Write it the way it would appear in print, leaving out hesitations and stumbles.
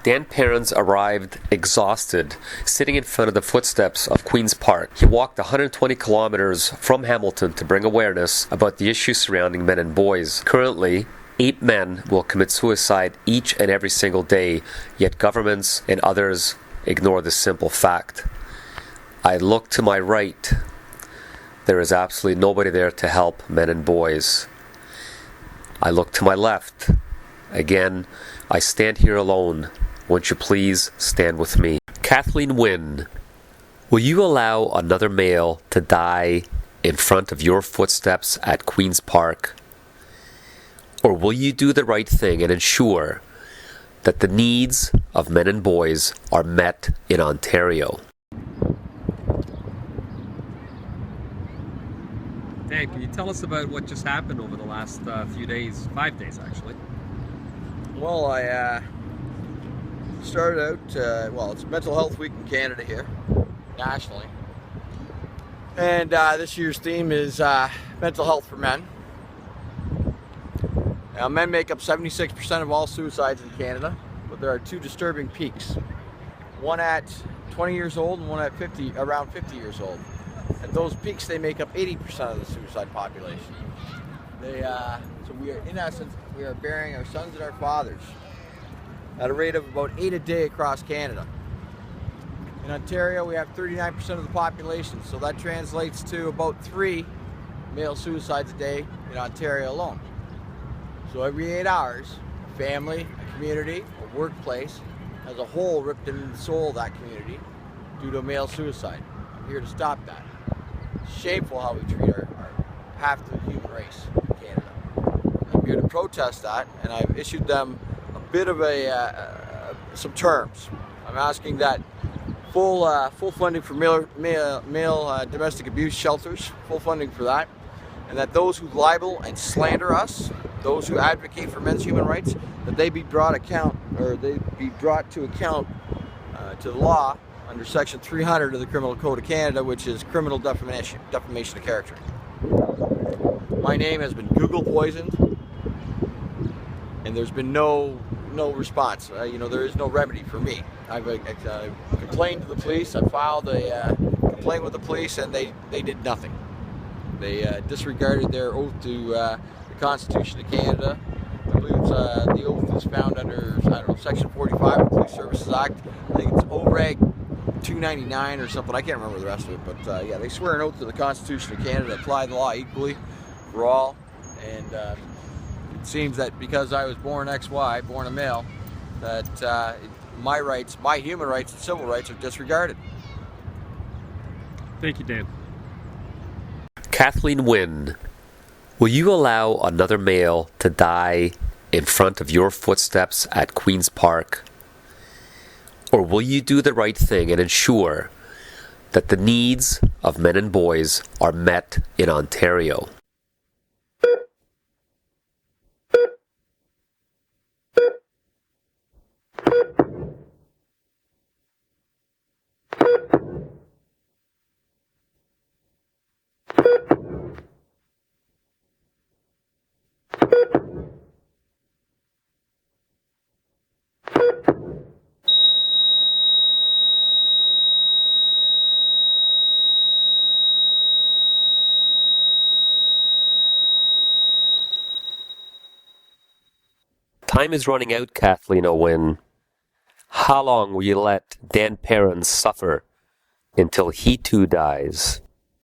Dan Perrins arrived exhausted, sitting in front of the footsteps of Queen's Park. He walked 120 kilometers from Hamilton to bring awareness about the issues surrounding men and boys. Currently, 8 men will commit suicide each and every single day, yet governments and others ignore this simple fact. I look to my right. There is absolutely nobody there to help men and boys. I look to my left. Again, I stand here alone. Won't you please stand with me? Kathleen Wynne, will you allow another male to die in front of your footsteps at Queen's Park? Or will you do the right thing and ensure that the needs of men and boys are met in Ontario? Dan, can you tell us about what just happened over the last few days, 5 days actually? Well, I started out, it's Mental Health Week in Canada here, nationally. And this year's theme is mental health for men. Now, men make up 76% of all suicides in Canada, but there are 2 disturbing peaks. One at 20 years old and one at around 50 years old. At those peaks, they make up 80% of the suicide population. So we are, in essence, we are burying our sons and our fathers at a rate of about 8 a day across Canada. In Ontario, we have 39% of the population, so that translates to about 3 male suicides a day in Ontario alone. So every 8 hours, a family, a community, a workplace, as a whole ripped into the soul of that community due to a male suicide. I'm here to stop that. It's shameful how we treat our half the human race in Canada. I'm here to protest that, and I've issued them a bit of some terms. I'm asking that full funding for male domestic abuse shelters, full funding for that, and that those who libel and slander us, those who advocate for men's human rights, that they be brought to account to the law under Section 300 of the Criminal Code of Canada, which is criminal defamation of character. My name has been Google poisoned, and there's been no response. There is no remedy for me. I've complained to the police. I filed a complaint with the police, and they did nothing. They disregarded their oath to the Constitution of Canada. I believe the oath is found under, Section 45 of the Police Services Act. I think it's OREG 299 or something. I can't remember the rest of it, but yeah, they swear an oath to the Constitution of Canada, apply the law equally for all, and it seems that because I was born XY, born a male, that my rights, my human rights and civil rights are disregarded. Thank you, Dan. Kathleen Wynne, will you allow another male to die in front of your footsteps at Queen's Park? Or will you do the right thing and ensure that the needs of men and boys are met in Ontario? Time is running out, Kathleen O'Wynne. How long will you let Dan Perrins suffer until he too dies?